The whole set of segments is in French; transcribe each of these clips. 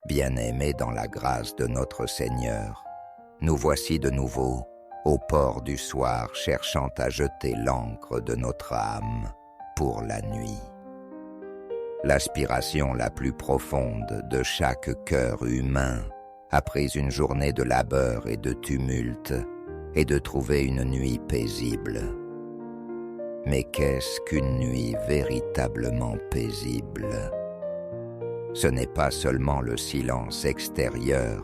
Bien-aimés dans la grâce de notre Seigneur, nous voici de nouveau au port du soir cherchant à jeter l'ancre de notre âme pour la nuit. L'aspiration la plus profonde de chaque cœur humain après une journée de labeur et de tumulte est de trouver une nuit paisible. Mais qu'est-ce qu'une nuit véritablement paisible ? Ce n'est pas seulement le silence extérieur,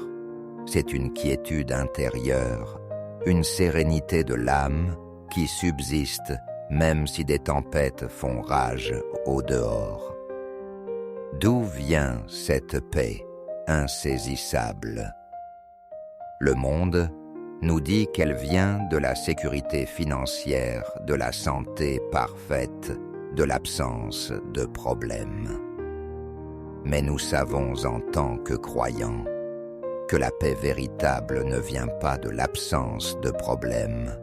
c'est une quiétude intérieure, une sérénité de l'âme qui subsiste même si des tempêtes font rage au dehors. D'où vient cette paix insaisissable ? Le monde nous dit qu'elle vient de la sécurité financière, de la santé parfaite, de l'absence de problèmes. Mais nous savons en tant que croyants que la paix véritable ne vient pas de l'absence de problèmes,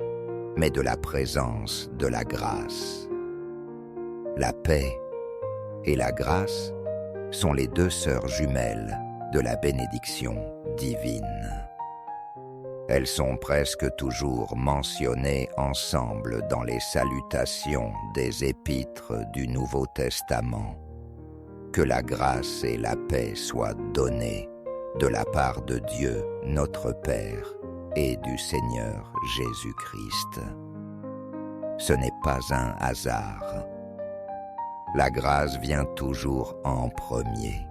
mais de la présence de la grâce. La paix et la grâce sont les deux sœurs jumelles de la bénédiction divine. Elles sont presque toujours mentionnées ensemble dans les salutations des épîtres du Nouveau Testament. Que la grâce et la paix soient données de la part de Dieu notre Père et du Seigneur Jésus-Christ. Ce n'est pas un hasard. La grâce vient toujours en premier.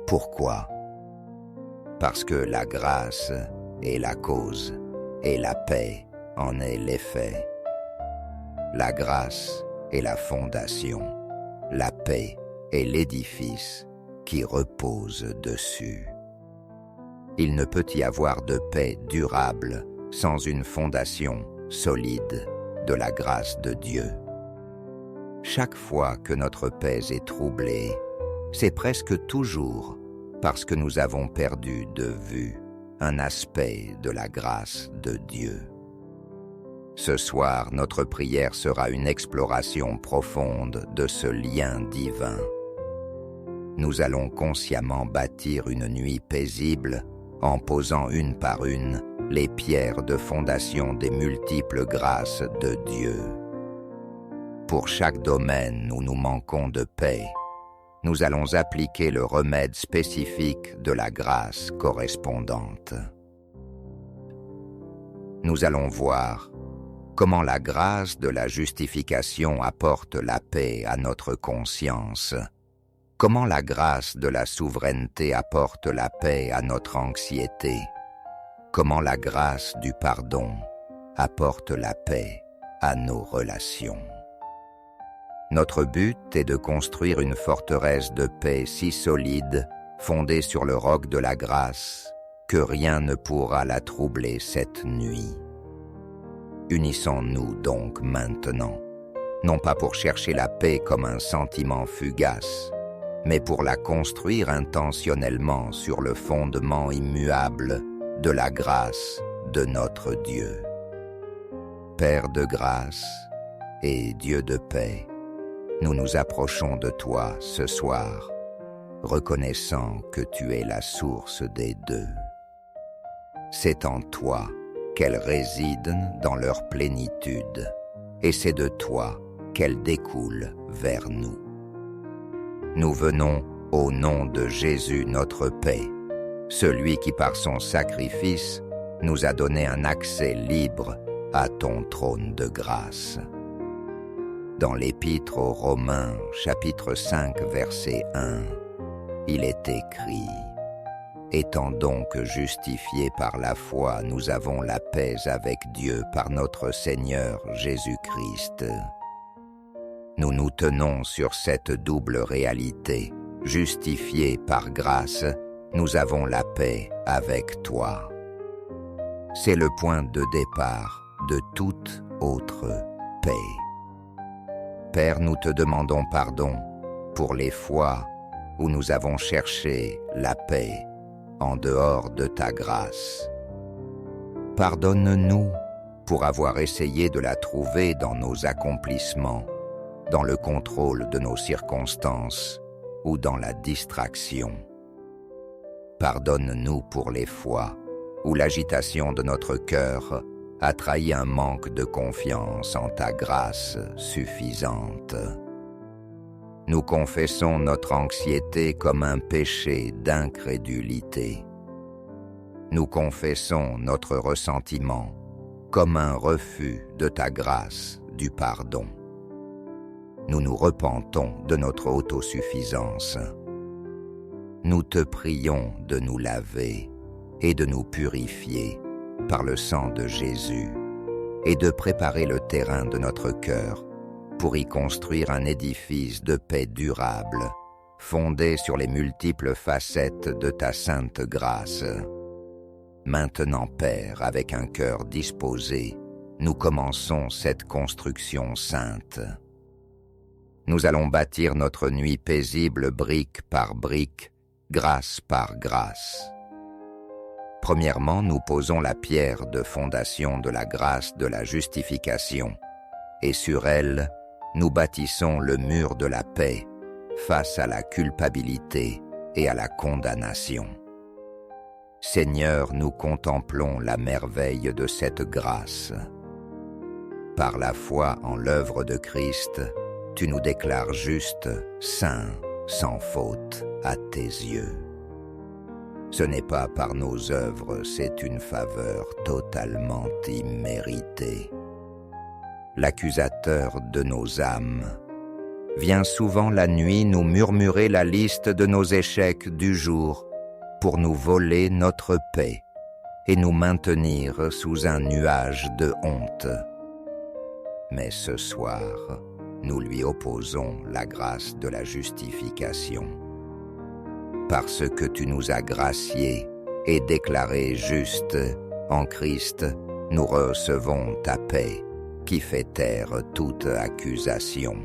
Pourquoi ? Parce que la grâce est la cause et la paix en est l'effet. La grâce est la fondation, la paix est l'édifice qui repose dessus. Il ne peut y avoir de paix durable sans une fondation solide de la grâce de Dieu. Chaque fois que notre paix est troublée, c'est presque toujours parce que nous avons perdu de vue un aspect de la grâce de Dieu. Ce soir, notre prière sera une exploration profonde de ce lien divin. Nous allons consciemment bâtir une nuit paisible en posant une par une les pierres de fondation des multiples grâces de Dieu. Pour chaque domaine où nous manquons de paix, nous allons appliquer le remède spécifique de la grâce correspondante. Nous allons voir comment la grâce de la justification apporte la paix à notre conscience, comment la grâce de la souveraineté apporte la paix à notre anxiété, comment la grâce du pardon apporte la paix à nos relations. Notre but est de construire une forteresse de paix si solide, fondée sur le roc de la grâce, que rien ne pourra la troubler cette nuit. Unissons-nous donc maintenant, non pas pour chercher la paix comme un sentiment fugace, mais pour la construire intentionnellement sur le fondement immuable de la grâce de notre Dieu. Père de grâce et Dieu de paix, nous nous approchons de toi ce soir, reconnaissant que tu es la source des deux. C'est en toi qu'elles résident dans leur plénitude, et c'est de toi qu'elles découlent vers nous. Nous venons au nom de Jésus notre paix, celui qui par son sacrifice nous a donné un accès libre à ton trône de grâce. Dans l'Épître aux Romains, chapitre 5, verset 1, il est écrit « Étant donc justifiés par la foi, nous avons la paix avec Dieu par notre Seigneur Jésus-Christ. » Nous nous tenons sur cette double réalité. Justifiés par grâce, nous avons la paix avec toi. C'est le point de départ de toute autre paix. Père, nous te demandons pardon pour les fois où nous avons cherché la paix en dehors de ta grâce. Pardonne-nous pour avoir essayé de la trouver dans nos accomplissements, dans le contrôle de nos circonstances ou dans la distraction. Pardonne-nous pour les fois où l'agitation de notre cœur a trahi un manque de confiance en ta grâce suffisante. Nous confessons notre anxiété comme un péché d'incrédulité. Nous confessons notre ressentiment comme un refus de ta grâce du pardon. Nous nous repentons de notre autosuffisance. Nous te prions de nous laver et de nous purifier par le sang de Jésus et de préparer le terrain de notre cœur pour y construire un édifice de paix durable, fondé sur les multiples facettes de ta sainte grâce. Maintenant, Père, avec un cœur disposé, nous commençons cette construction sainte. Nous allons bâtir notre nuit paisible brique par brique, grâce par grâce. Premièrement, nous posons la pierre de fondation de la grâce de la justification, et sur elle, nous bâtissons le mur de la paix face à la culpabilité et à la condamnation. Seigneur, nous contemplons la merveille de cette grâce. Par la foi en l'œuvre de Christ, tu nous déclares justes, saints, sans faute à tes yeux. Ce n'est pas par nos œuvres, c'est une faveur totalement imméritée. L'accusateur de nos âmes vient souvent la nuit nous murmurer la liste de nos échecs du jour pour nous voler notre paix et nous maintenir sous un nuage de honte. Mais ce soir, nous lui opposons la grâce de la justification. Parce que tu nous as graciés et déclarés justes en Christ, nous recevons ta paix qui fait taire toute accusation.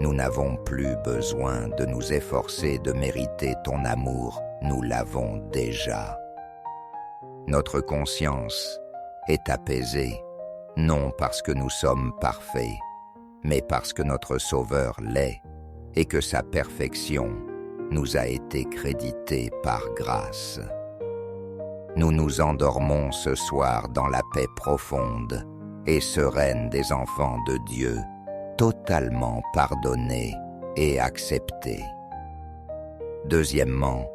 Nous n'avons plus besoin de nous efforcer de mériter ton amour, nous l'avons déjà. Notre conscience est apaisée, non parce que nous sommes parfaits, mais parce que notre Sauveur l'est et que sa perfection nous a été créditée par grâce. Nous nous endormons ce soir dans la paix profonde et sereine des enfants de Dieu, totalement pardonnés et acceptés. Deuxièmement,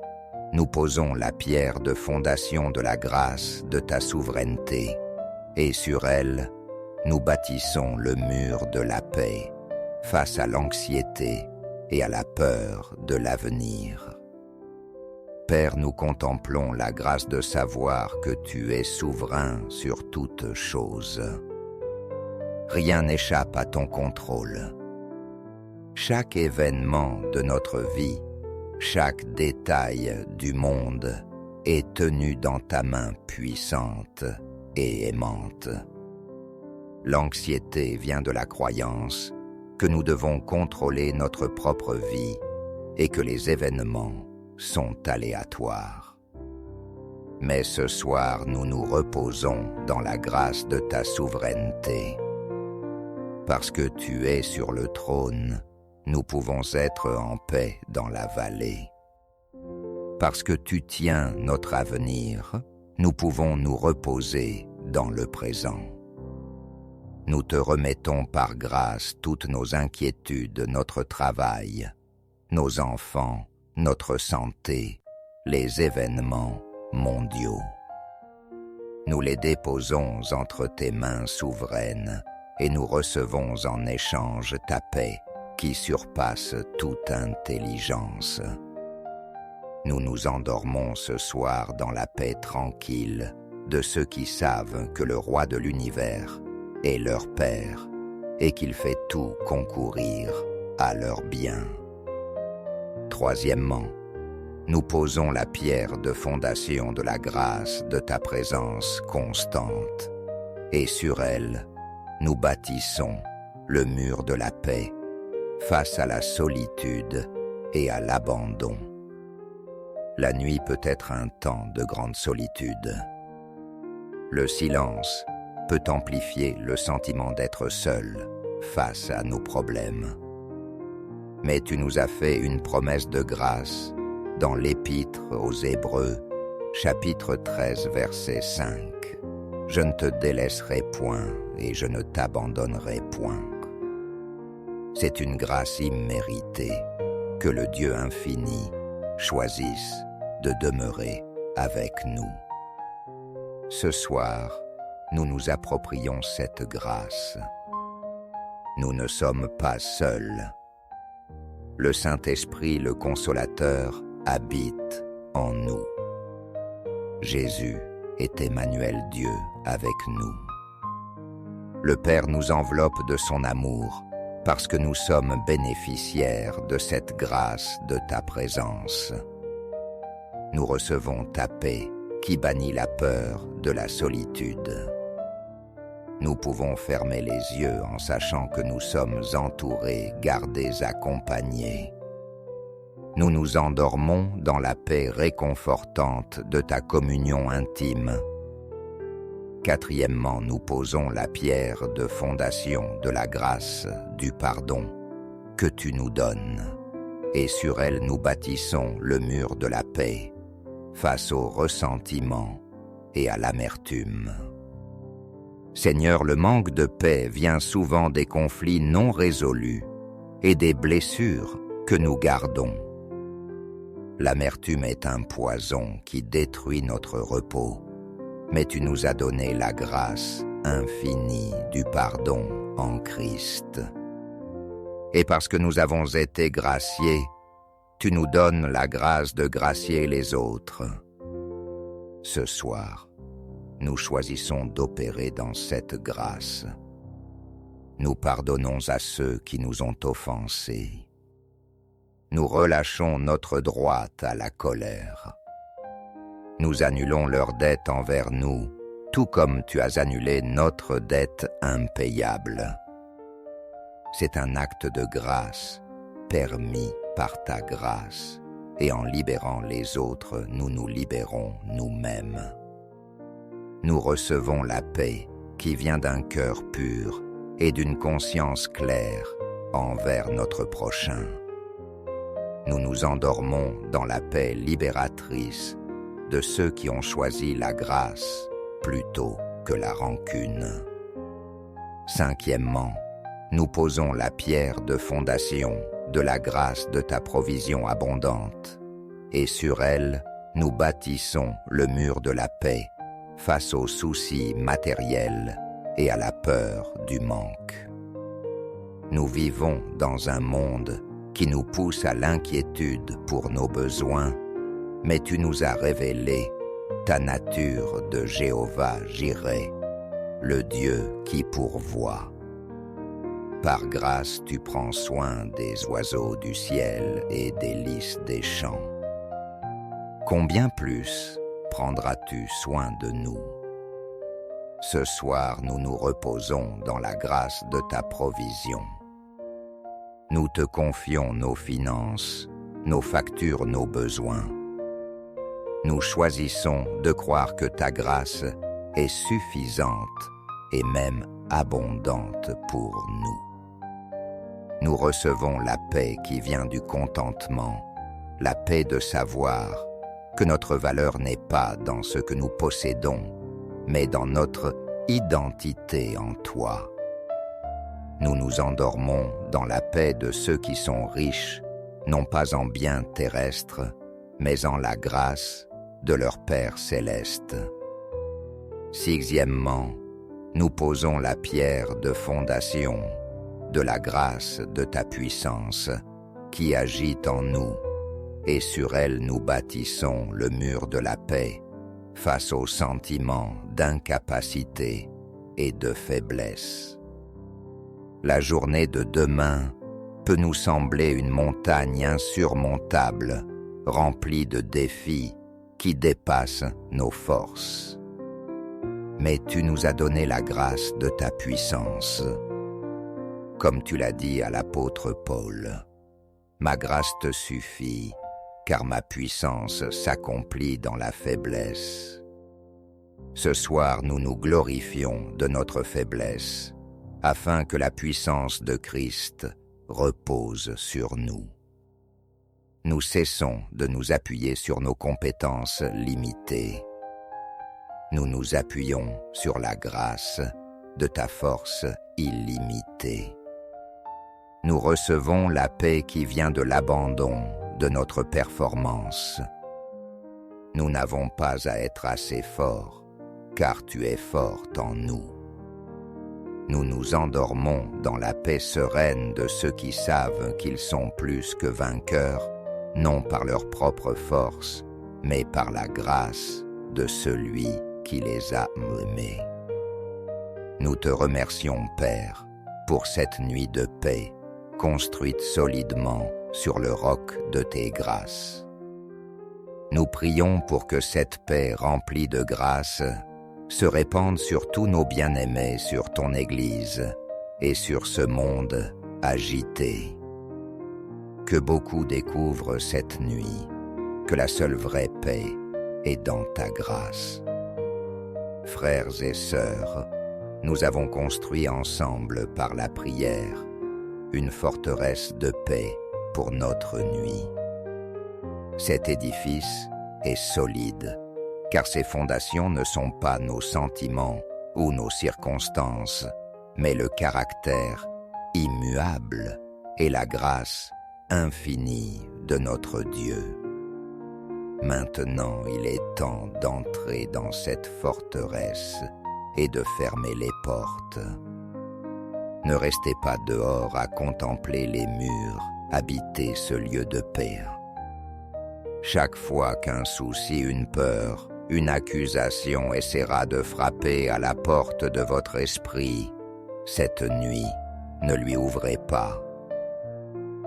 nous posons la pierre de fondation de la grâce de ta souveraineté, et sur elle, nous bâtissons le mur de la paix face à l'anxiété et à la peur de l'avenir. Père, nous contemplons la grâce de savoir que tu es souverain sur toutes choses. Rien n'échappe à ton contrôle. Chaque événement de notre vie, chaque détail du monde est tenu dans ta main puissante et aimante. L'anxiété vient de la croyance que nous devons contrôler notre propre vie et que les événements sont aléatoires. Mais ce soir, nous nous reposons dans la grâce de ta souveraineté. Parce que tu es sur le trône, nous pouvons être en paix dans la vallée. Parce que tu tiens notre avenir, nous pouvons nous reposer dans le présent. Nous te remettons par grâce toutes nos inquiétudes, notre travail, nos enfants, notre santé, les événements mondiaux. Nous les déposons entre tes mains souveraines et nous recevons en échange ta paix qui surpasse toute intelligence. Nous nous endormons ce soir dans la paix tranquille de ceux qui savent que le roi de l'univers est leur Père et qu'il fait tout concourir à leur bien. Troisièmement, nous posons la pierre de fondation de la grâce de ta présence constante, et sur elle, nous bâtissons le mur de la paix face à la solitude et à l'abandon. La nuit peut être un temps de grande solitude. Le silence peut amplifier le sentiment d'être seul face à nos problèmes. Mais tu nous as fait une promesse de grâce, dans l'Épître aux Hébreux, chapitre 13, verset 5. « Je ne te délaisserai point et je ne t'abandonnerai point. » C'est une grâce imméritée que le Dieu infini choisisse de demeurer avec nous. Ce soir, nous nous approprions cette grâce. Nous ne sommes pas seuls. Le Saint-Esprit, le Consolateur, habite en nous. Jésus est Emmanuel Dieu avec nous. Le Père nous enveloppe de son amour parce que nous sommes bénéficiaires de cette grâce de ta présence. Nous recevons ta paix qui bannit la peur de la solitude. Nous pouvons fermer les yeux en sachant que nous sommes entourés, gardés, accompagnés. Nous nous endormons dans la paix réconfortante de ta communion intime. Quatrièmement, nous posons la pierre de fondation de la grâce, du pardon que tu nous donnes, et sur elle nous bâtissons le mur de la paix face au ressentiment et à l'amertume. Seigneur, le manque de paix vient souvent des conflits non résolus et des blessures que nous gardons. L'amertume est un poison qui détruit notre repos, mais tu nous as donné la grâce infinie du pardon en Christ. Et parce que nous avons été graciés, tu nous donnes la grâce de gracier les autres. Ce soir, nous choisissons d'opérer dans cette grâce. Nous pardonnons à ceux qui nous ont offensés. Nous relâchons notre droit à la colère. Nous annulons leur dette envers nous, tout comme tu as annulé notre dette impayable. C'est un acte de grâce, permis par ta grâce, et en libérant les autres, nous nous libérons nous-mêmes. Nous recevons la paix qui vient d'un cœur pur et d'une conscience claire envers notre prochain. Nous nous endormons dans la paix libératrice de ceux qui ont choisi la grâce plutôt que la rancune. Cinquièmement, nous posons la pierre de fondation de la grâce de ta provision abondante, et sur elle, nous bâtissons le mur de la paix face aux soucis matériels et à la peur du manque. Nous vivons dans un monde qui nous pousse à l'inquiétude pour nos besoins, mais tu nous as révélé ta nature de Jéhovah Jireh, le Dieu qui pourvoit. Par grâce, tu prends soin des oiseaux du ciel et des lys des champs. Combien plus prendras-tu soin de nous? Ce soir, nous nous reposons dans la grâce de ta provision. Nous te confions nos finances, nos factures, nos besoins. Nous choisissons de croire que ta grâce est suffisante et même abondante pour nous. Nous recevons la paix qui vient du contentement, la paix de savoir que notre valeur n'est pas dans ce que nous possédons, mais dans notre identité en toi. Nous nous endormons dans la paix de ceux qui sont riches, non pas en biens terrestres, mais en la grâce de leur Père céleste. Sixièmement, nous posons la pierre de fondation de la grâce de ta puissance qui agit en nous, et sur elle nous bâtissons le mur de la paix face aux sentiments d'incapacité et de faiblesse. La journée de demain peut nous sembler une montagne insurmontable, remplie de défis qui dépassent nos forces. Mais tu nous as donné la grâce de ta puissance. Comme tu l'as dit à l'apôtre Paul, « Ma grâce te suffit, car ma puissance s'accomplit dans la faiblesse. » Ce soir, nous nous glorifions de notre faiblesse, afin que la puissance de Christ repose sur nous. nous cessons de nous appuyer sur nos compétences limitées. Nous nous appuyons sur la grâce de ta force illimitée. Nous recevons la paix qui vient de l'abandon de notre performance. Nous n'avons pas à être assez forts, car tu es forte en nous. Nous nous endormons dans la paix sereine de ceux qui savent qu'ils sont plus que vainqueurs, non par leur propre force, mais par la grâce de celui qui les a aimés. Nous te remercions, Père, pour cette nuit de paix, construite solidement sur le roc de tes grâces. Nous prions pour que cette paix remplie de grâce se répande sur tous nos bien-aimés, sur ton Église et sur ce monde agité. Que beaucoup découvrent cette nuit que la seule vraie paix est dans ta grâce. Frères et sœurs, nous avons construit ensemble par la prière une forteresse de paix pour notre nuit. Cet édifice est solide, car ses fondations ne sont pas nos sentiments ou nos circonstances, mais le caractère immuable et la grâce infinie de notre Dieu. Maintenant, il est temps d'entrer dans cette forteresse et de fermer les portes. Ne restez pas dehors à contempler les murs, habiter ce lieu de paix. Chaque fois qu'un souci, une peur, une accusation essaiera de frapper à la porte de votre esprit, cette nuit, ne lui ouvrez pas.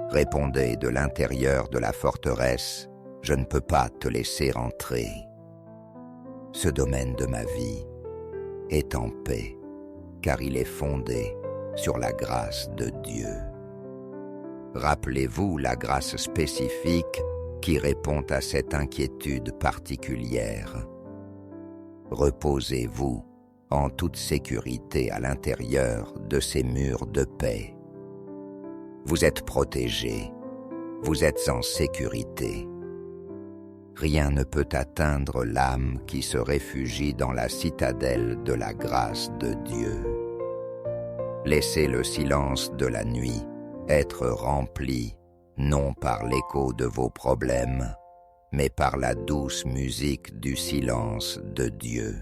Répondez de l'intérieur de la forteresse: je ne peux pas te laisser entrer. Ce domaine de ma vie est en paix, car il est fondé sur la grâce de Dieu. Rappelez-vous la grâce spécifique qui répond à cette inquiétude particulière. Reposez-vous en toute sécurité à l'intérieur de ces murs de paix. Vous êtes protégés, vous êtes en sécurité. Rien ne peut atteindre l'âme qui se réfugie dans la citadelle de la grâce de Dieu. Laissez le silence de la nuit être rempli non par l'écho de vos problèmes, mais par la douce musique du silence de Dieu.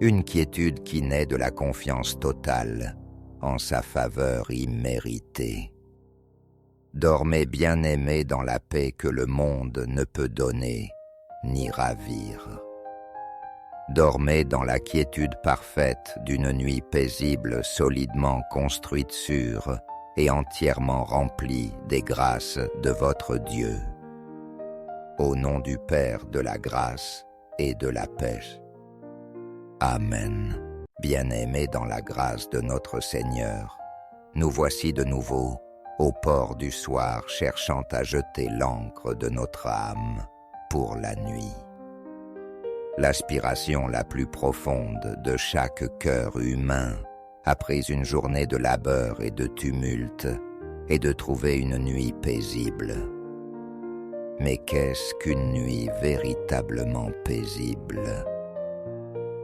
Une quiétude qui naît de la confiance totale en sa faveur imméritée. Dormez bien-aimés dans la paix que le monde ne peut donner ni ravir. Dormez dans la quiétude parfaite d'une nuit paisible solidement construite sur et entièrement remplie des grâces de votre Dieu. Au nom du Père de la grâce et de la paix. Amen. Bien-aimés dans la grâce de notre Seigneur, nous voici de nouveau au port du soir, cherchant à jeter l'ancre de notre âme pour la nuit. L'aspiration la plus profonde de chaque cœur humain, après une journée de labeur et de tumulte, est de trouver une nuit paisible. Mais qu'est-ce qu'une nuit véritablement paisible?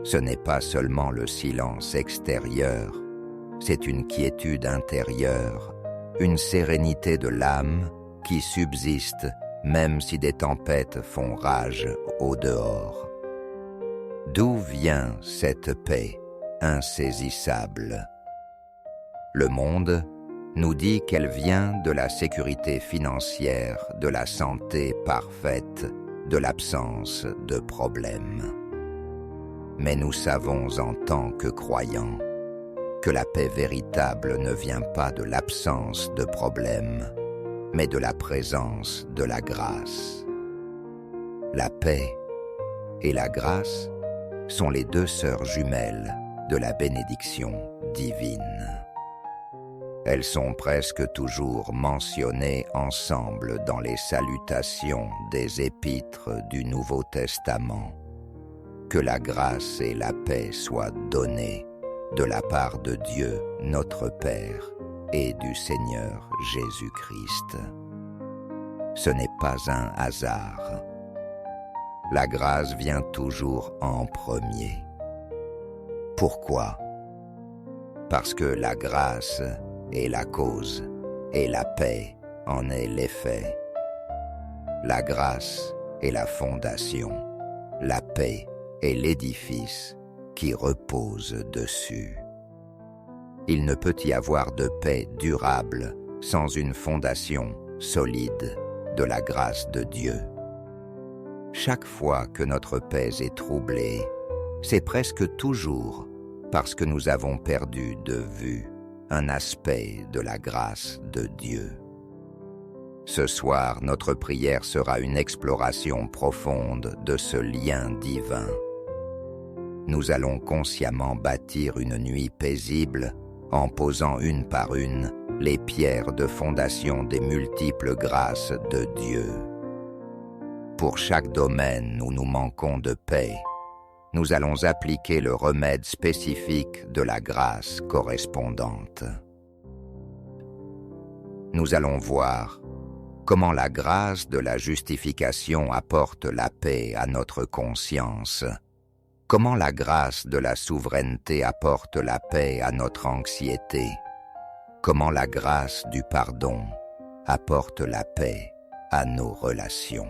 Ce n'est pas seulement le silence extérieur, c'est une quiétude intérieure, une sérénité de l'âme qui subsiste même si des tempêtes font rage au dehors. D'où vient cette paix insaisissable? Le monde nous dit qu'elle vient de la sécurité financière, de la santé parfaite, de l'absence de problèmes. Mais nous savons en tant que croyants que la paix véritable ne vient pas de l'absence de problèmes, mais de la présence de la grâce. La paix et la grâce sont les deux sœurs jumelles de la bénédiction divine. Elles sont presque toujours mentionnées ensemble dans les salutations des épîtres du Nouveau Testament. Que la grâce et la paix soient données de la part de Dieu notre Père et du Seigneur Jésus-Christ. ce n'est pas un hasard. La grâce vient toujours en premier. Pourquoi? Parce que la grâce est la cause et la paix en est l'effet. La grâce est la fondation, la paix est l'édifice qui repose dessus. Il ne peut y avoir de paix durable sans une fondation solide de la grâce de Dieu. Chaque fois que notre paix est troublée, c'est presque toujours parce que nous avons perdu de vue un aspect de la grâce de Dieu. Ce soir, notre prière sera une exploration profonde de ce lien divin. Nous allons consciemment bâtir une nuit paisible en posant une par une les pierres de fondation des multiples grâces de Dieu. Pour chaque domaine où nous manquons de paix, nous allons appliquer le remède spécifique de la grâce correspondante. Nous allons voir comment la grâce de la justification apporte la paix à notre conscience, comment la grâce de la souveraineté apporte la paix à notre anxiété, comment la grâce du pardon apporte la paix à nos relations.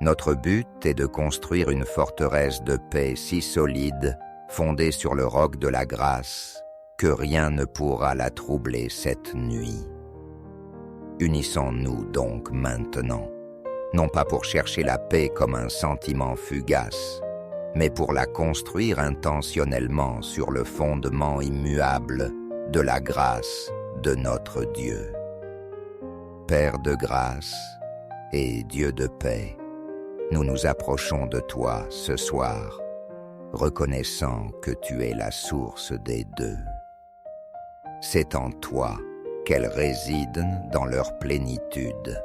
Notre but est de construire une forteresse de paix si solide, fondée sur le roc de la grâce, que rien ne pourra la troubler cette nuit. Unissons-nous donc maintenant, non pas pour chercher la paix comme un sentiment fugace, mais pour la construire intentionnellement sur le fondement immuable de la grâce de notre Dieu. Père de grâce et Dieu de paix, nous nous approchons de toi ce soir, reconnaissant que tu es la source des deux. C'est en toi qu'elles résident dans leur plénitude,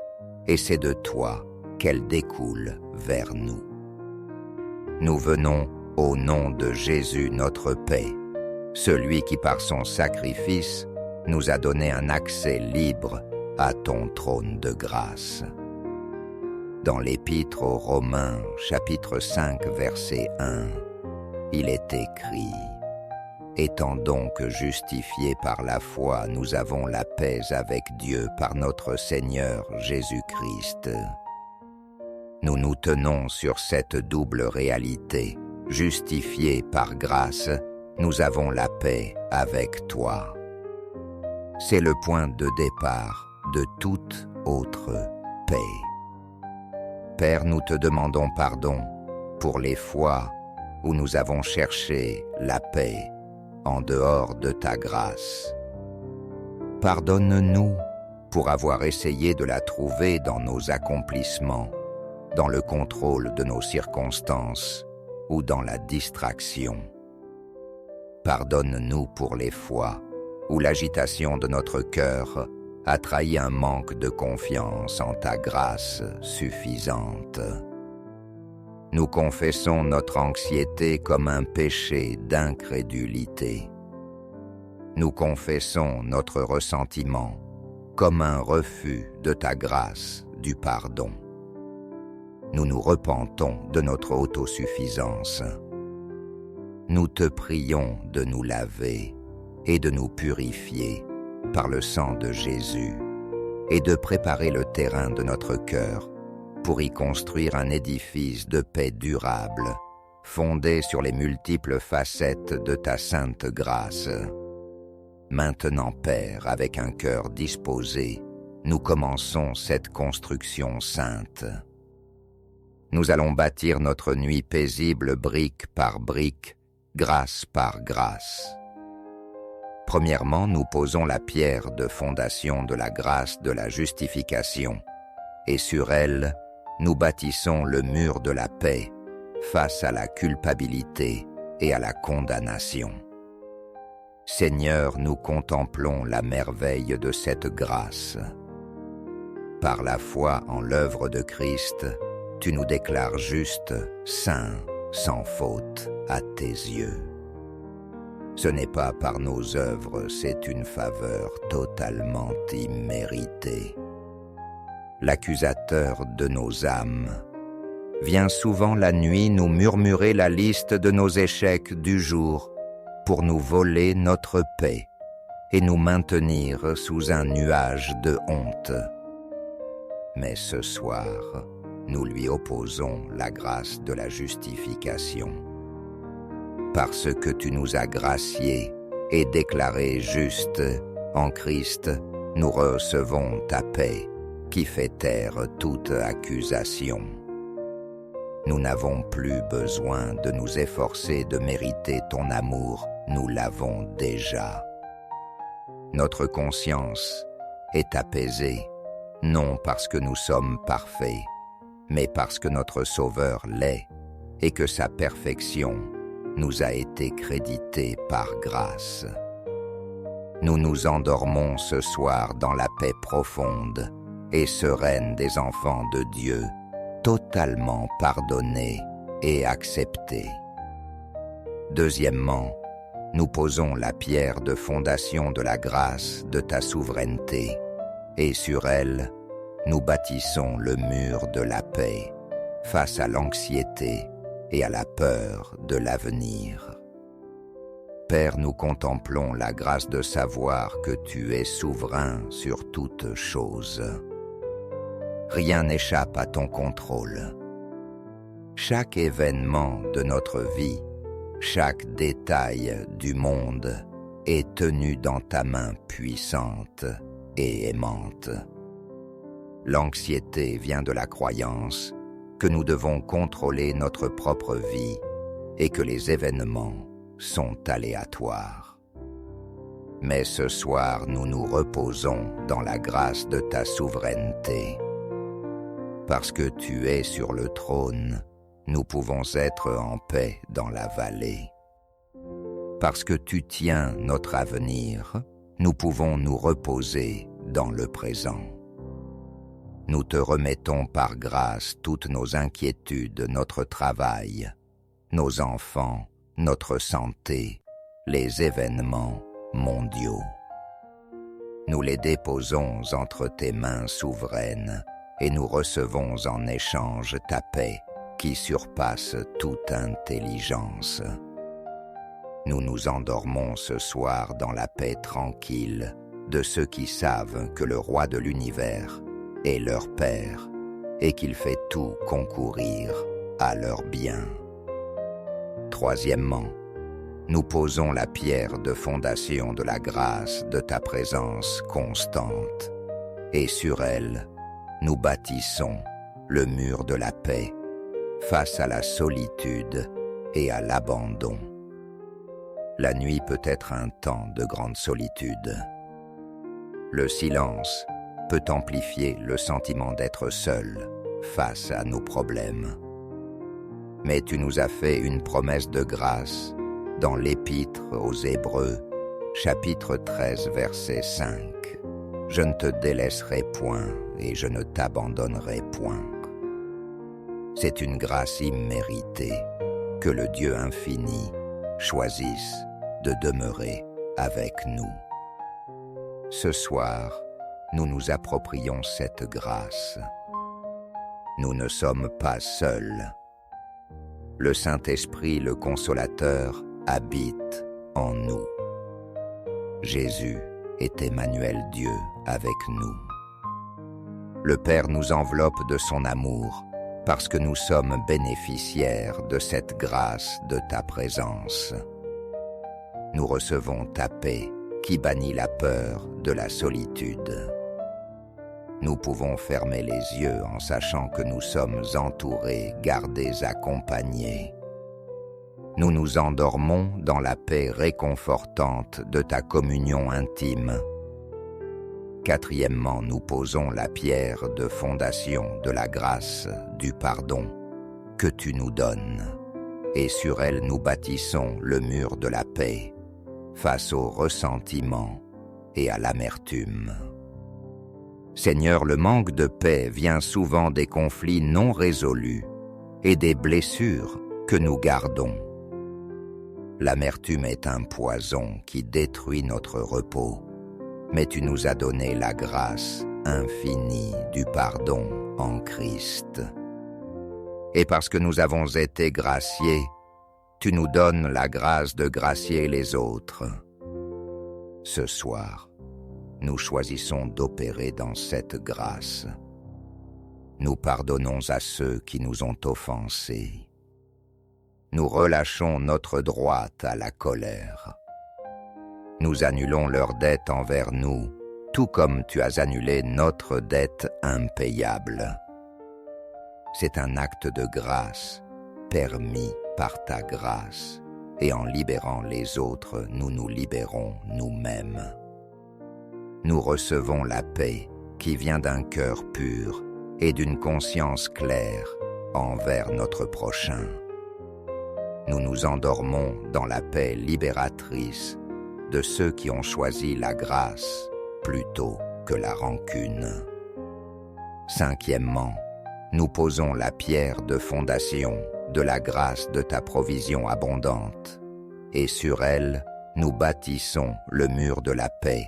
et c'est de toi qu'elles découlent vers nous. Nous venons au nom de Jésus notre paix, celui qui par son sacrifice nous a donné un accès libre à ton trône de grâce. Dans l'Épître aux Romains, chapitre 5, verset 1, il est écrit « Étant donc justifiés par la foi, nous avons la paix avec Dieu par notre Seigneur Jésus-Christ. » Nous nous tenons sur cette double réalité. Justifiés par grâce, nous avons la paix avec toi. C'est le point de départ de toute autre paix. Père, nous te demandons pardon pour les fois où nous avons cherché la paix en dehors de ta grâce. Pardonne-nous pour avoir essayé de la trouver dans nos accomplissements, dans le contrôle de nos circonstances ou dans la distraction. Pardonne-nous pour les fois où l'agitation de notre cœur a trahi un manque de confiance en ta grâce suffisante. Nous confessons notre anxiété comme un péché d'incrédulité. Nous confessons notre ressentiment comme un refus de ta grâce du pardon. Nous nous repentons de notre autosuffisance. Nous te prions de nous laver et de nous purifier par le sang de Jésus et de préparer le terrain de notre cœur pour y construire un édifice de paix durable, fondé sur les multiples facettes de ta sainte grâce. Maintenant, Père, avec un cœur disposé, nous commençons cette construction sainte. Nous allons bâtir notre nuit paisible brique par brique, grâce par grâce. Premièrement, nous posons la pierre de fondation de la grâce de la justification, et sur elle, nous bâtissons le mur de la paix face à la culpabilité et à la condamnation. Seigneur, nous contemplons la merveille de cette grâce. Par la foi en l'œuvre de Christ, tu nous déclares justes, saints, sans faute à tes yeux. Ce n'est pas par nos œuvres, c'est une faveur totalement imméritée. l'accusateur de nos âmes, vient souvent la nuit nous murmurer la liste de nos échecs du jour pour nous voler notre paix et nous maintenir sous un nuage de honte. Mais ce soir, nous lui opposons la grâce de la justification. Parce que tu nous as graciés et déclarés justes en Christ, nous recevons ta paix qui fait taire toute accusation. Nous n'avons plus besoin de nous efforcer de mériter ton amour, nous l'avons déjà. Notre conscience est apaisée, non parce que nous sommes parfaits, mais parce que notre Sauveur l'est et que sa perfection nous a été créditée par grâce. Nous nous endormons ce soir dans la paix profonde et sereine des enfants de Dieu, totalement pardonnés et acceptés. Deuxièmement, nous posons la pierre de fondation de la grâce de ta souveraineté, et sur elle, nous bâtissons le mur de la paix face à l'anxiété et à la peur de l'avenir. Père, nous contemplons la grâce de savoir que tu es souverain sur toutes choses. Rien n'échappe à ton contrôle. Chaque événement de notre vie, chaque détail du monde est tenu dans ta main puissante et aimante. L'anxiété vient de la croyance que nous devons contrôler notre propre vie et que les événements sont aléatoires. Mais ce soir, nous nous reposons dans la grâce de ta souveraineté. Parce que tu es sur le trône, nous pouvons être en paix dans la vallée. Parce que tu tiens notre avenir, nous pouvons nous reposer dans le présent. Nous te remettons par grâce toutes nos inquiétudes, notre travail, nos enfants, notre santé, les événements mondiaux. Nous les déposons entre tes mains souveraines et nous recevons en échange ta paix qui surpasse toute intelligence. Nous nous endormons ce soir dans la paix tranquille de ceux qui savent que le roi de l'univers est leur Père et qu'il fait tout concourir à leur bien. Troisièmement, nous posons la pierre de fondation de la grâce de ta présence constante, et sur elle, nous bâtissons le mur de la paix face à la solitude et à l'abandon. La nuit peut être un temps de grande solitude. Le silence peut amplifier le sentiment d'être seul face à nos problèmes. Mais tu nous as fait une promesse de grâce dans l'Épître aux Hébreux, chapitre 13, verset 5. « Je ne te délaisserai point et je ne t'abandonnerai point. » C'est une grâce imméritée que le Dieu infini choisisse de demeurer avec nous. Ce soir, nous nous approprions cette grâce. Nous ne sommes pas seuls. Le Saint-Esprit, le Consolateur, habite en nous. Jésus est Emmanuel Dieu avec nous. Le Père nous enveloppe de son amour parce que nous sommes bénéficiaires de cette grâce de ta présence. Nous recevons ta paix qui bannit la peur de la solitude. Nous pouvons fermer les yeux en sachant que nous sommes entourés, gardés, accompagnés. Nous nous endormons dans la paix réconfortante de ta communion intime. Quatrièmement, nous posons la pierre de fondation de la grâce, du pardon que tu nous donnes, et sur elle nous bâtissons le mur de la paix face au ressentiment et à l'amertume. Seigneur, le manque de paix vient souvent des conflits non résolus et des blessures que nous gardons. L'amertume est un poison qui détruit notre repos, mais tu nous as donné la grâce infini du pardon en Christ. Et parce que nous avons été graciés, tu nous donnes la grâce de gracier les autres. Ce soir, nous choisissons d'opérer dans cette grâce. Nous pardonnons à ceux qui nous ont offensés. Nous relâchons notre droit à la colère. Nous annulons leur dette envers nous, tout comme tu as annulé notre dette impayable. C'est un acte de grâce, permis par ta grâce, et en libérant les autres, nous nous libérons nous-mêmes. Nous recevons la paix qui vient d'un cœur pur et d'une conscience claire envers notre prochain. Nous nous endormons dans la paix libératrice de ceux qui ont choisi la grâce plutôt que la rancune. Cinquièmement, nous posons la pierre de fondation de la grâce de ta provision abondante, et sur elle, nous bâtissons le mur de la paix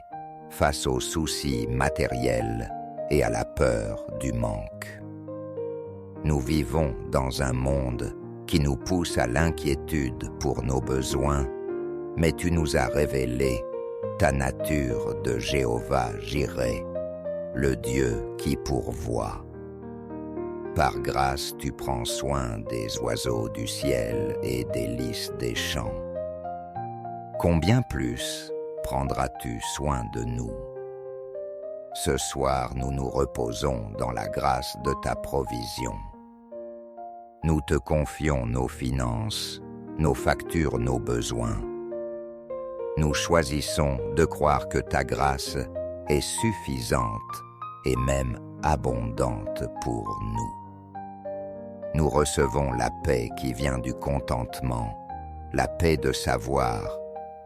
face aux soucis matériels et à la peur du manque. Nous vivons dans un monde qui nous pousse à l'inquiétude pour nos besoins, mais tu nous as révélé ta nature de Jéhovah-Jireh, le Dieu qui pourvoit. Par grâce, tu prends soin des oiseaux du ciel et des lys des champs. Combien plus prendras-tu soin de nous? Ce soir, nous nous reposons dans la grâce de ta provision. Nous te confions nos finances, nos factures, nos besoins. Nous choisissons de croire que ta grâce est suffisante et même abondante pour nous. Nous recevons la paix qui vient du contentement, la paix de savoir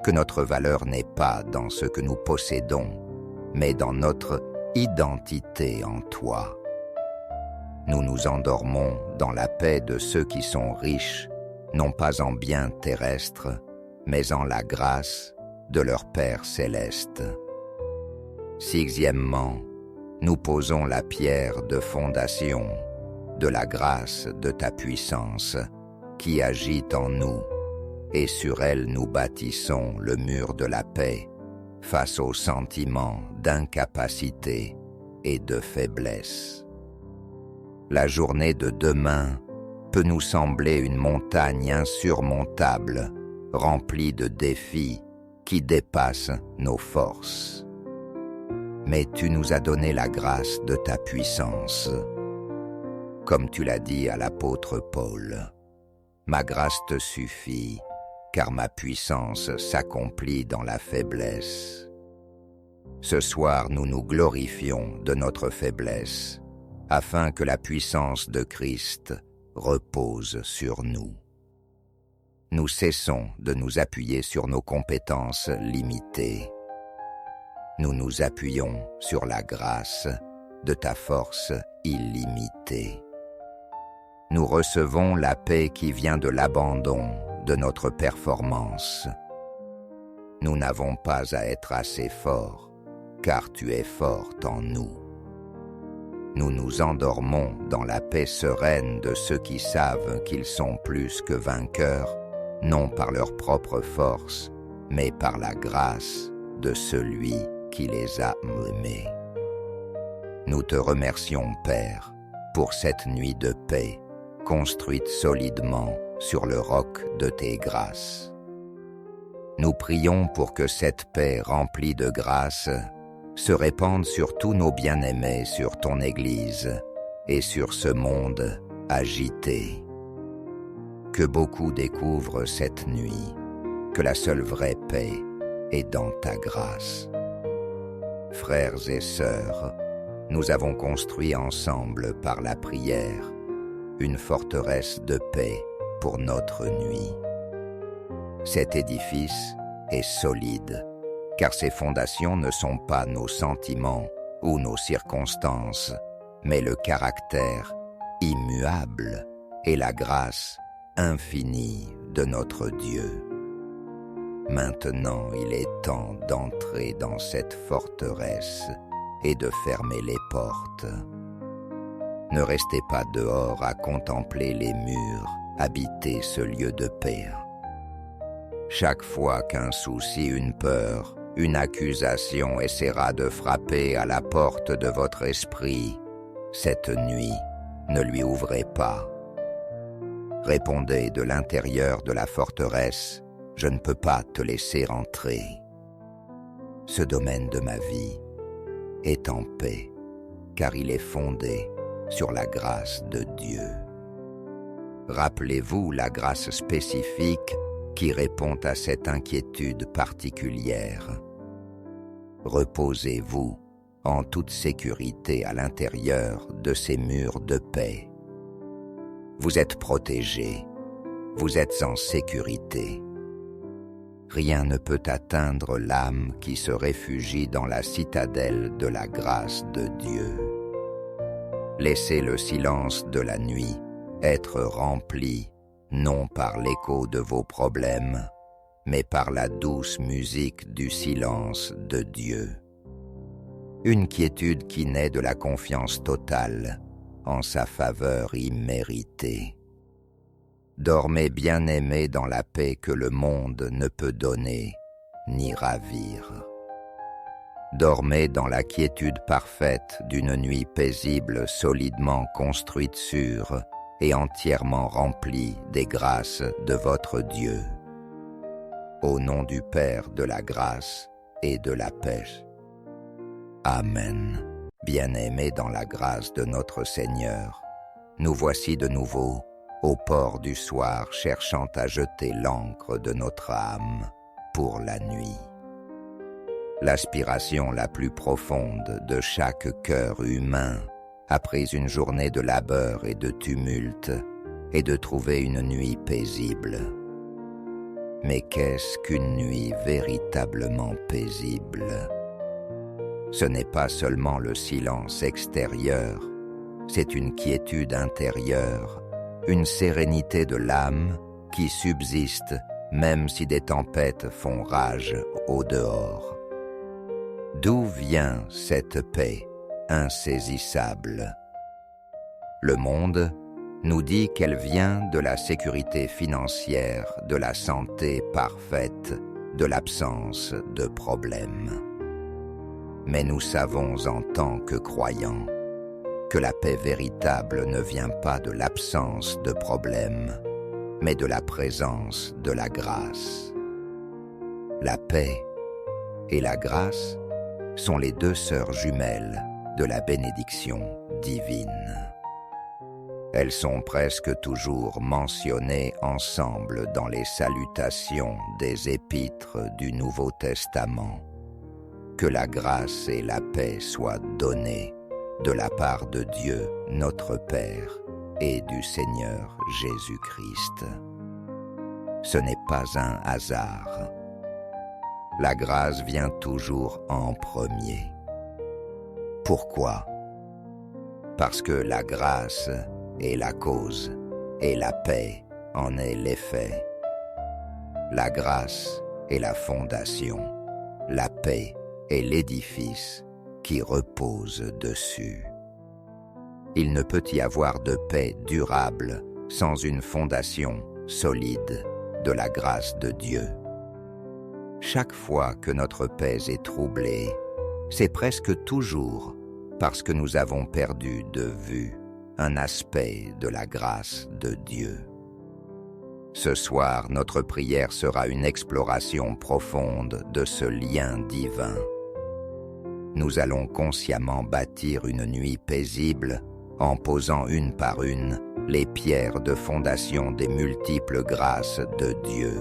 que notre valeur n'est pas dans ce que nous possédons, mais dans notre identité en toi. Nous nous endormons dans la paix de ceux qui sont riches, non pas en biens terrestres, mais en la grâce de leur Père céleste. Sixièmement, nous posons la pierre de fondation de la grâce de ta puissance qui agit en nous, et sur elle nous bâtissons le mur de la paix face aux sentiments d'incapacité et de faiblesse. La journée de demain peut nous sembler une montagne insurmontable, remplie de défis qui dépassent nos forces. Mais tu nous as donné la grâce de ta puissance. Comme tu l'as dit à l'apôtre Paul, « Ma grâce te suffit, car ma puissance s'accomplit dans la faiblesse. » Ce soir, nous nous glorifions de notre faiblesse, afin que la puissance de Christ repose sur nous. Nous cessons de nous appuyer sur nos compétences limitées. Nous nous appuyons sur la grâce de ta force illimitée. Nous recevons la paix qui vient de l'abandon de notre performance. Nous n'avons pas à être assez forts, car tu es forte en nous. Nous nous endormons dans la paix sereine de ceux qui savent qu'ils sont plus que vainqueurs, non par leur propre force, mais par la grâce de celui qui les a aimés. Nous te remercions, Père, pour cette nuit de paix, construite solidement sur le roc de tes grâces. Nous prions pour que cette paix remplie de grâce se répande sur tous nos bien-aimés, sur ton Église et sur ce monde agité. Que beaucoup découvrent cette nuit que la seule vraie paix est dans ta grâce. Frères et sœurs, nous avons construit ensemble par la prière une forteresse de paix pour notre nuit. Cet édifice est solide, car ses fondations ne sont pas nos sentiments ou nos circonstances, mais le caractère immuable et la grâce infinie de notre Dieu. Maintenant, il est temps d'entrer dans cette forteresse et de fermer les portes. Ne restez pas dehors à contempler les murs, habitez ce lieu de paix. Chaque fois qu'un souci, une peur, une accusation essaiera de frapper à la porte de votre esprit, cette nuit, ne lui ouvrez pas. Répondez de l'intérieur de la forteresse, « Je ne peux pas te laisser entrer. » Ce domaine de ma vie est en paix, car il est fondé sur la grâce de Dieu. Rappelez-vous la grâce spécifique qui répond à cette inquiétude particulière. Reposez-vous en toute sécurité à l'intérieur de ces murs de paix. Vous êtes protégés, vous êtes en sécurité. Rien ne peut atteindre l'âme qui se réfugie dans la citadelle de la grâce de Dieu. Laissez le silence de la nuit être rempli, non par l'écho de vos problèmes, mais par la douce musique du silence de Dieu. Une quiétude qui naît de la confiance totale en sa faveur imméritée. Dormez bien-aimés dans la paix que le monde ne peut donner ni ravir. Dormez dans la quiétude parfaite d'une nuit paisible solidement construite sur et entièrement remplie des grâces de votre Dieu. Au nom du Père de la grâce et de la paix. Amen. Bien-aimés dans la grâce de notre Seigneur, nous voici de nouveau au port du soir, cherchant à jeter l'ancre de notre âme pour la nuit. L'aspiration la plus profonde de chaque cœur humain, après une journée de labeur et de tumulte, est de trouver une nuit paisible. Mais qu'est-ce qu'une nuit véritablement paisible? Ce n'est pas seulement le silence extérieur, c'est une quiétude intérieure, une sérénité de l'âme qui subsiste même si des tempêtes font rage au dehors. D'où vient cette paix insaisissable? Le monde nous dit qu'elle vient de la sécurité financière, de la santé parfaite, de l'absence de problèmes. Mais nous savons en tant que croyants que la paix véritable ne vient pas de l'absence de problèmes, mais de la présence de la grâce. La paix et la grâce sont les deux sœurs jumelles de la bénédiction divine. Elles sont presque toujours mentionnées ensemble dans les salutations des épîtres du Nouveau Testament. Que la grâce et la paix soient données de la part de Dieu notre Père et du Seigneur Jésus-Christ. Ce n'est pas un hasard. La grâce vient toujours en premier. Pourquoi? Parce que la grâce est la cause et la paix en est l'effet. La grâce est la fondation, la paix est l'édifice qui repose dessus. Il ne peut y avoir de paix durable sans une fondation solide de la grâce de Dieu. Chaque fois que notre paix est troublée, c'est presque toujours parce que nous avons perdu de vue un aspect de la grâce de Dieu. Ce soir, notre prière sera une exploration profonde de ce lien divin. Nous allons consciemment bâtir une nuit paisible en posant une par une les pierres de fondation des multiples grâces de Dieu.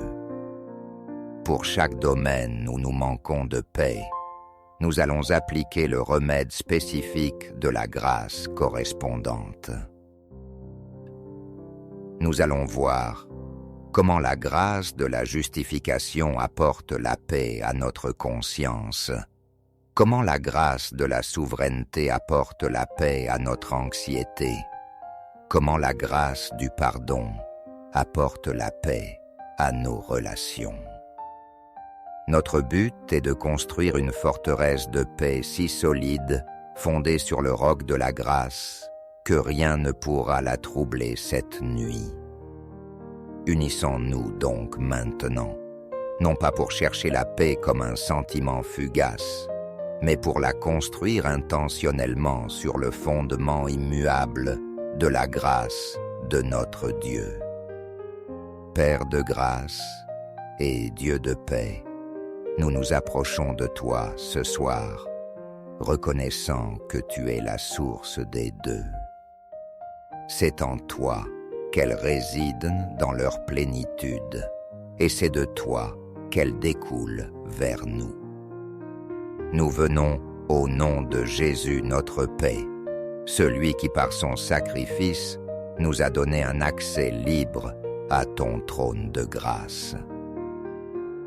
Pour chaque domaine où nous manquons de paix, nous allons appliquer le remède spécifique de la grâce correspondante. Nous allons voir comment la grâce de la justification apporte la paix à notre conscience, comment la grâce de la souveraineté apporte la paix à notre anxiété, comment la grâce du pardon apporte la paix à nos relations. Notre but est de construire une forteresse de paix si solide, fondée sur le roc de la grâce, que rien ne pourra la troubler cette nuit. Unissons-nous donc maintenant, non pas pour chercher la paix comme un sentiment fugace, mais pour la construire intentionnellement sur le fondement immuable de la grâce de notre Dieu. Père de grâce et Dieu de paix, nous nous approchons de toi ce soir, reconnaissant que tu es la source des deux. C'est en toi qu'elles résident dans leur plénitude, et c'est de toi qu'elles découlent vers nous. Nous venons au nom de Jésus notre paix, celui qui par son sacrifice nous a donné un accès libre à ton trône de grâce.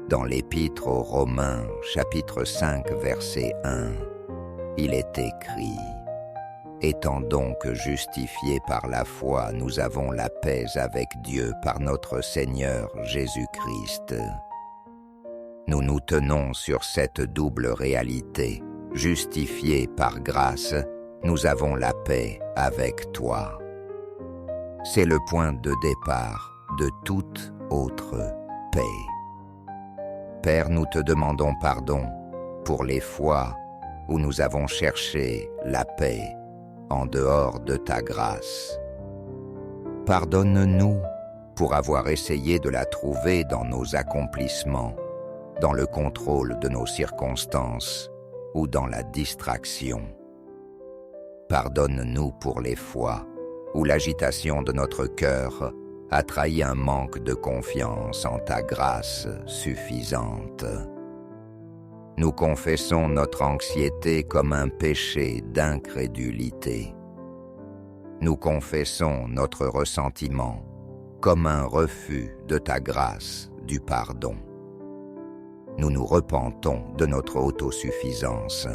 Dans l'Épître aux Romains, chapitre 5, verset 1, il est écrit « Étant donc justifiés par la foi, nous avons la paix avec Dieu par notre Seigneur Jésus-Christ. » Nous nous tenons sur cette double réalité. Justifiés par grâce, nous avons la paix avec toi. C'est le point de départ de toute autre paix. Père, nous te demandons pardon pour les fois où nous avons cherché la paix en dehors de ta grâce. Pardonne-nous pour avoir essayé de la trouver dans nos accomplissements, dans le contrôle de nos circonstances ou dans la distraction. Pardonne-nous pour les fois où l'agitation de notre cœur a trahi un manque de confiance en ta grâce suffisante. Nous confessons notre anxiété comme un péché d'incrédulité. Nous confessons notre ressentiment comme un refus de ta grâce du pardon. Nous nous repentons de notre autosuffisance.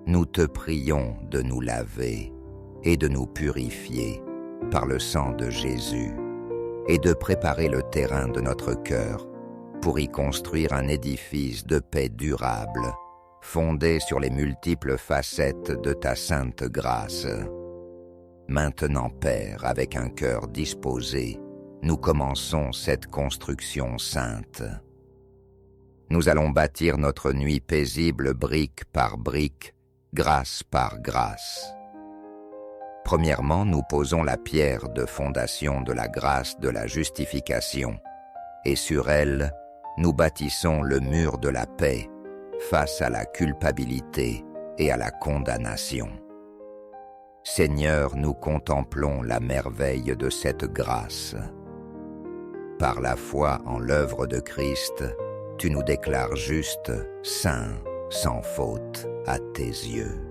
Nous te prions de nous laver et de nous purifier par le sang de Jésus et de préparer le terrain de notre cœur pour y construire un édifice de paix durable, fondé sur les multiples facettes de ta sainte grâce. Maintenant, Père, avec un cœur disposé, nous commençons cette construction sainte. Nous allons bâtir notre nuit paisible brique par brique, grâce par grâce. Premièrement, nous posons la pierre de fondation de la grâce de la justification, et sur elle, nous bâtissons le mur de la paix face à la culpabilité et à la condamnation. Seigneur, nous contemplons la merveille de cette grâce. Par la foi en l'œuvre de Christ, tu nous déclares justes, saints, sans faute à tes yeux.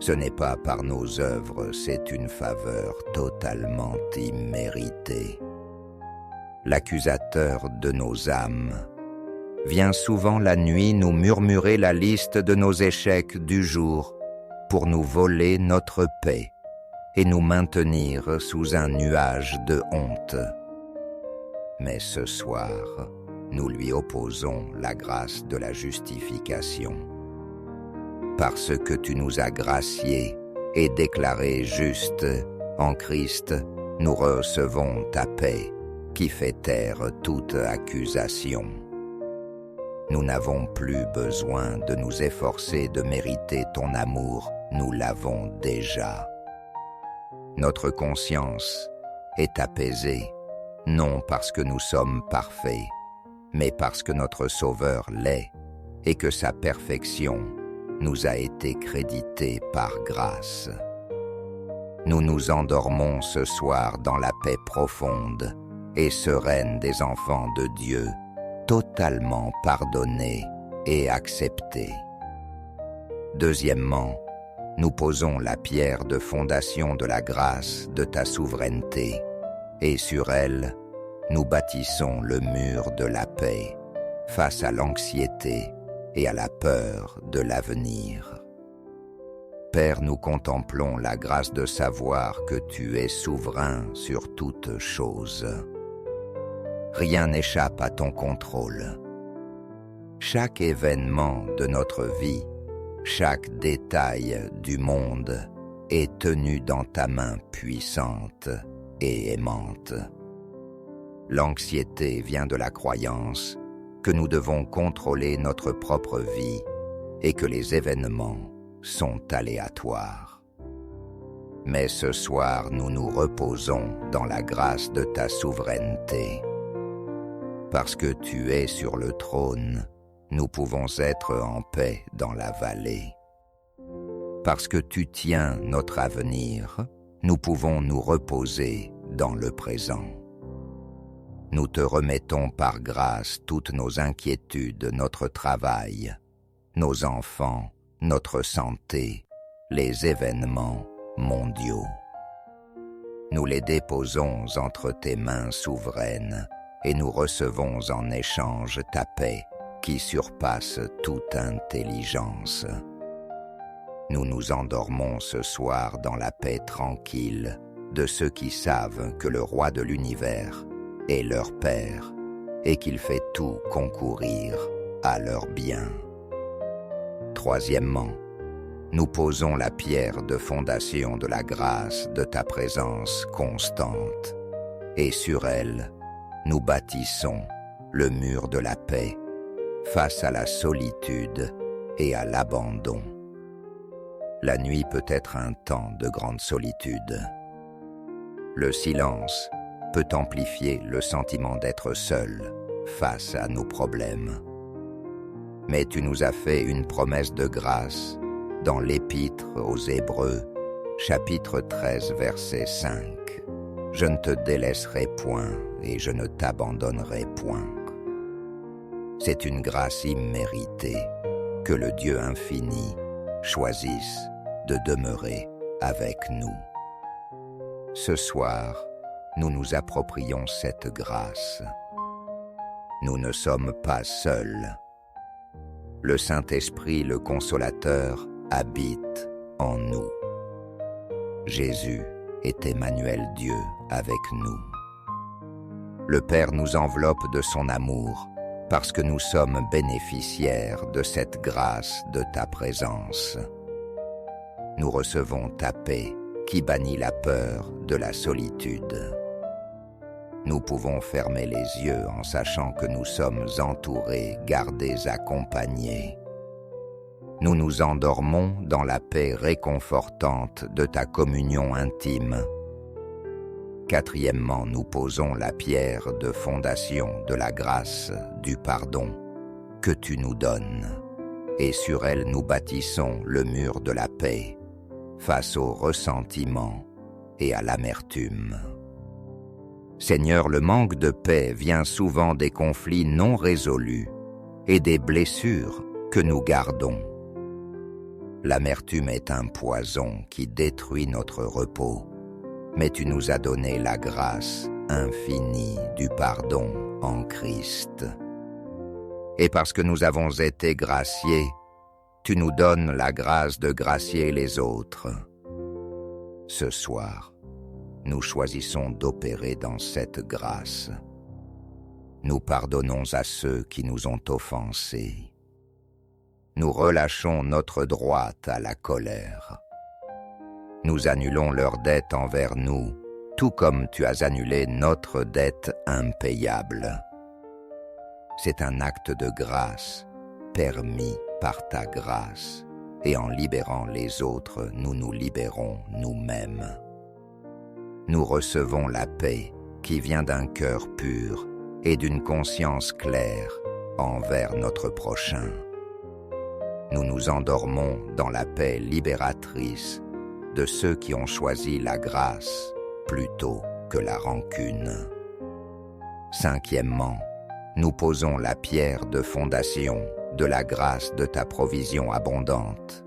Ce n'est pas par nos œuvres, c'est une faveur totalement imméritée. L'accusateur de nos âmes vient souvent la nuit nous murmurer la liste de nos échecs du jour pour nous voler notre paix et nous maintenir sous un nuage de honte. Mais ce soir, nous lui opposons la grâce de la justification. Parce que tu nous as graciés et déclarés justes en Christ, nous recevons ta paix qui fait taire toute accusation. Nous n'avons plus besoin de nous efforcer de mériter ton amour, nous l'avons déjà. Notre conscience est apaisée, non parce que nous sommes parfaits, mais parce que notre Sauveur l'est et que sa perfection nous a été créditée par grâce. Nous nous endormons ce soir dans la paix profonde et sereine des enfants de Dieu, totalement pardonnés et acceptés. Deuxièmement, nous posons la pierre de fondation de la grâce de ta souveraineté, et sur elle, nous bâtissons le mur de la paix face à l'anxiété et à la peur de l'avenir. Père, nous contemplons la grâce de savoir que tu es souverain sur toutes choses. Rien n'échappe à ton contrôle. Chaque événement de notre vie, chaque détail du monde est tenu dans ta main puissante et aimante. L'anxiété vient de la croyance que nous devons contrôler notre propre vie et que les événements sont aléatoires. Mais ce soir, nous nous reposons dans la grâce de ta souveraineté. Parce que tu es sur le trône, nous pouvons être en paix dans la vallée. Parce que tu tiens notre avenir, nous pouvons nous reposer dans le présent. Nous te remettons par grâce toutes nos inquiétudes, notre travail, nos enfants, notre santé, les événements mondiaux. Nous les déposons entre tes mains souveraines et nous recevons en échange ta paix qui surpasse toute intelligence. Nous nous endormons ce soir dans la paix tranquille de ceux qui savent que le roi de l'univers est leur Père et qu'il fait tout concourir à leur bien. Troisièmement, nous posons la pierre de fondation de la grâce de ta présence constante et sur elle, nous bâtissons le mur de la paix face à la solitude et à l'abandon. La nuit peut être un temps de grande solitude. Le silence peut amplifier le sentiment d'être seul face à nos problèmes. Mais tu nous as fait une promesse de grâce dans l'Épître aux Hébreux, chapitre 13, verset 5. « Je ne te délaisserai point et je ne t'abandonnerai point. » C'est une grâce imméritée que le Dieu infini choisisse de demeurer avec nous. Ce soir, nous nous approprions cette grâce. Nous ne sommes pas seuls. Le Saint-Esprit, le Consolateur, habite en nous. Jésus est Emmanuel Dieu avec nous. Le Père nous enveloppe de son amour parce que nous sommes bénéficiaires de cette grâce de ta présence. Nous recevons ta paix qui bannit la peur de la solitude. Nous pouvons fermer les yeux en sachant que nous sommes entourés, gardés, accompagnés. Nous nous endormons dans la paix réconfortante de ta communion intime. Quatrièmement, nous posons la pierre de fondation de la grâce, du pardon que tu nous donnes, et sur elle nous bâtissons le mur de la paix face au ressentiment et à l'amertume. Seigneur, le manque de paix vient souvent des conflits non résolus et des blessures que nous gardons. L'amertume est un poison qui détruit notre repos, mais tu nous as donné la grâce infinie du pardon en Christ. Et parce que nous avons été graciés, tu nous donnes la grâce de gracier les autres. Ce soir, nous choisissons d'opérer dans cette grâce. Nous pardonnons à ceux qui nous ont offensés. Nous relâchons notre droit à la colère. Nous annulons leur dette envers nous, tout comme tu as annulé notre dette impayable. C'est un acte de grâce, permis par ta grâce, et en libérant les autres, nous nous libérons nous-mêmes. Nous recevons la paix qui vient d'un cœur pur et d'une conscience claire envers notre prochain. Nous nous endormons dans la paix libératrice de ceux qui ont choisi la grâce plutôt que la rancune. Cinquièmement, nous posons la pierre de fondation de la grâce de ta provision abondante,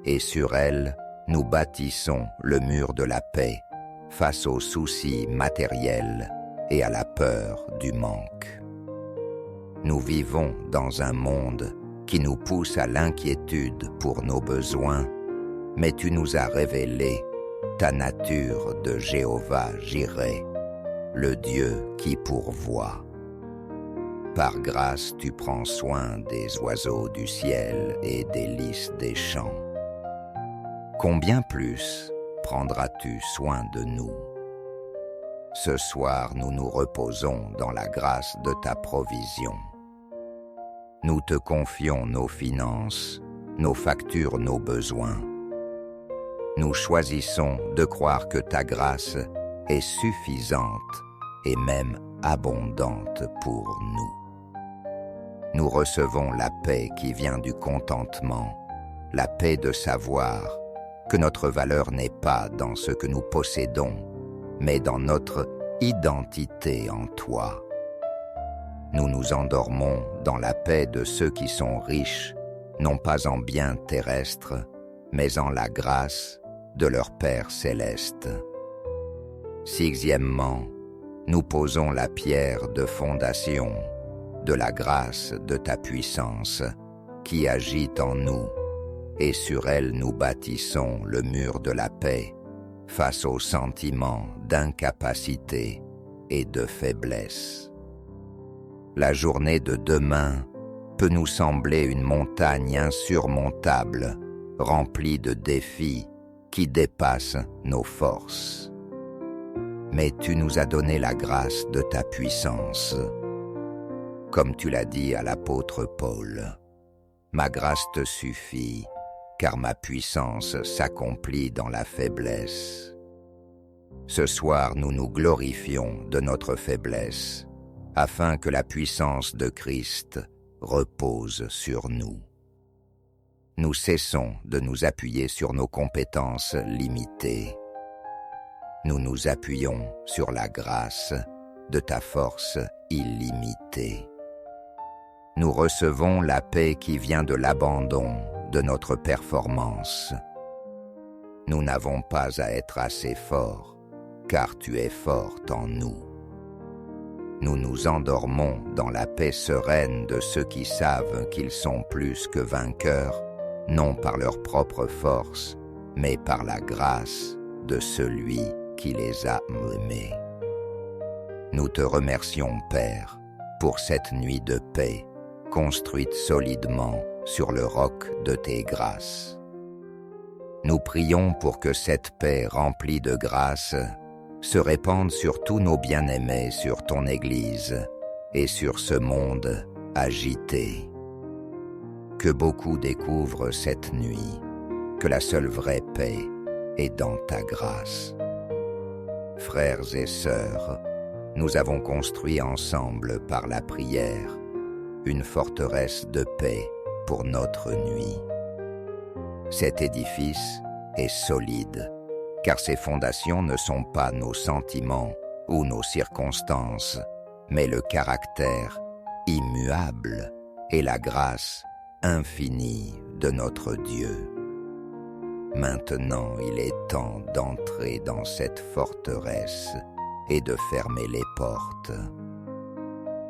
et sur elle, nous bâtissons le mur de la paix face aux soucis matériels et à la peur du manque. Nous vivons dans un monde qui nous pousse à l'inquiétude pour nos besoins, mais tu nous as révélé ta nature de Jéhovah Jireh, le Dieu qui pourvoit. Par grâce, tu prends soin des oiseaux du ciel et des lys des champs. Combien plus prendras-tu soin de nous? Ce soir, nous nous reposons dans la grâce de ta provision. Nous te confions nos finances, nos factures, nos besoins. Nous choisissons de croire que ta grâce est suffisante et même abondante pour nous. Nous recevons la paix qui vient du contentement, la paix de savoir que notre valeur n'est pas dans ce que nous possédons, mais dans notre identité en toi. Nous nous endormons dans la paix de ceux qui sont riches, non pas en biens terrestres, mais en la grâce de leur Père céleste. Sixièmement, nous posons la pierre de fondation de la grâce de ta puissance qui agit en nous, et sur elle nous bâtissons le mur de la paix face aux sentiments d'incapacité et de faiblesse. La journée de demain peut nous sembler une montagne insurmontable, remplie de défis qui dépassent nos forces. Mais tu nous as donné la grâce de ta puissance. Comme tu l'as dit à l'apôtre Paul, « Ma grâce te suffit, car ma puissance s'accomplit dans la faiblesse. » Ce soir, nous nous glorifions de notre faiblesse, afin que la puissance de Christ repose sur nous. Nous cessons de nous appuyer sur nos compétences limitées. Nous nous appuyons sur la grâce de ta force illimitée. Nous recevons la paix qui vient de l'abandon de notre performance. Nous n'avons pas à être assez forts, car tu es forte en nous. Nous nous endormons dans la paix sereine de ceux qui savent qu'ils sont plus que vainqueurs, non par leur propre force, mais par la grâce de celui qui les a aimés. Nous te remercions, Père, pour cette nuit de paix, construite solidement sur le roc de tes grâces. Nous prions pour que cette paix remplie de grâce se répande sur tous nos bien-aimés, sur ton Église et sur ce monde agité. Que beaucoup découvrent cette nuit que la seule vraie paix est dans ta grâce. Frères et sœurs, nous avons construit ensemble par la prière une forteresse de paix pour notre nuit. Cet édifice est solide, car ses fondations ne sont pas nos sentiments ou nos circonstances, mais le caractère immuable et la grâce infinie de notre Dieu. Maintenant, il est temps d'entrer dans cette forteresse et de fermer les portes.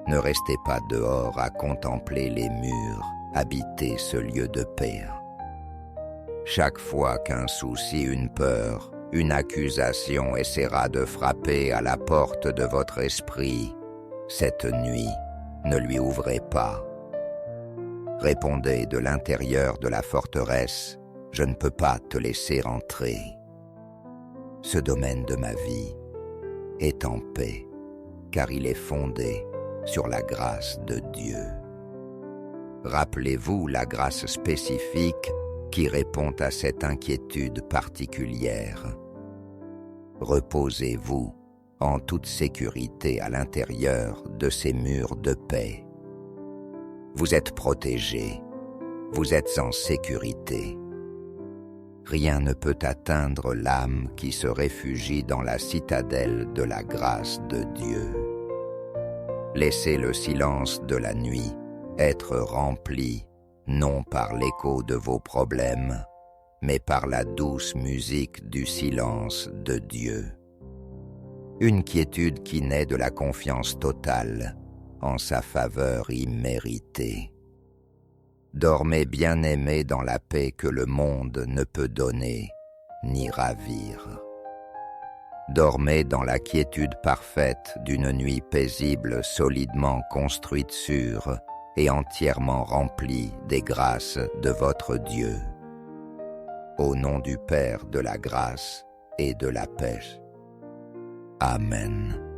Ne restez pas dehors à contempler les murs, habiter ce lieu de paix. Chaque fois qu'un souci, une peur, une accusation essaiera de frapper à la porte de votre esprit, cette nuit, ne lui ouvrez pas. Répondez de l'intérieur de la forteresse, « Je ne peux pas te laisser entrer. » Ce domaine de ma vie est en paix, car il est fondé sur la grâce de Dieu. Rappelez-vous la grâce spécifique qui répond à cette inquiétude particulière. Reposez-vous en toute sécurité à l'intérieur de ces murs de paix. Vous êtes protégés, vous êtes en sécurité. Rien ne peut atteindre l'âme qui se réfugie dans la citadelle de la grâce de Dieu. Laissez le silence de la nuit être rempli non par l'écho de vos problèmes, mais par la douce musique du silence de Dieu. Une quiétude qui naît de la confiance totale en sa faveur imméritée. Dormez bien-aimés dans la paix que le monde ne peut donner ni ravir. Dormez dans la quiétude parfaite d'une nuit paisible, solidement construite sur et entièrement remplie des grâces de votre Dieu. Au nom du Père, de la grâce et de la paix. Amen.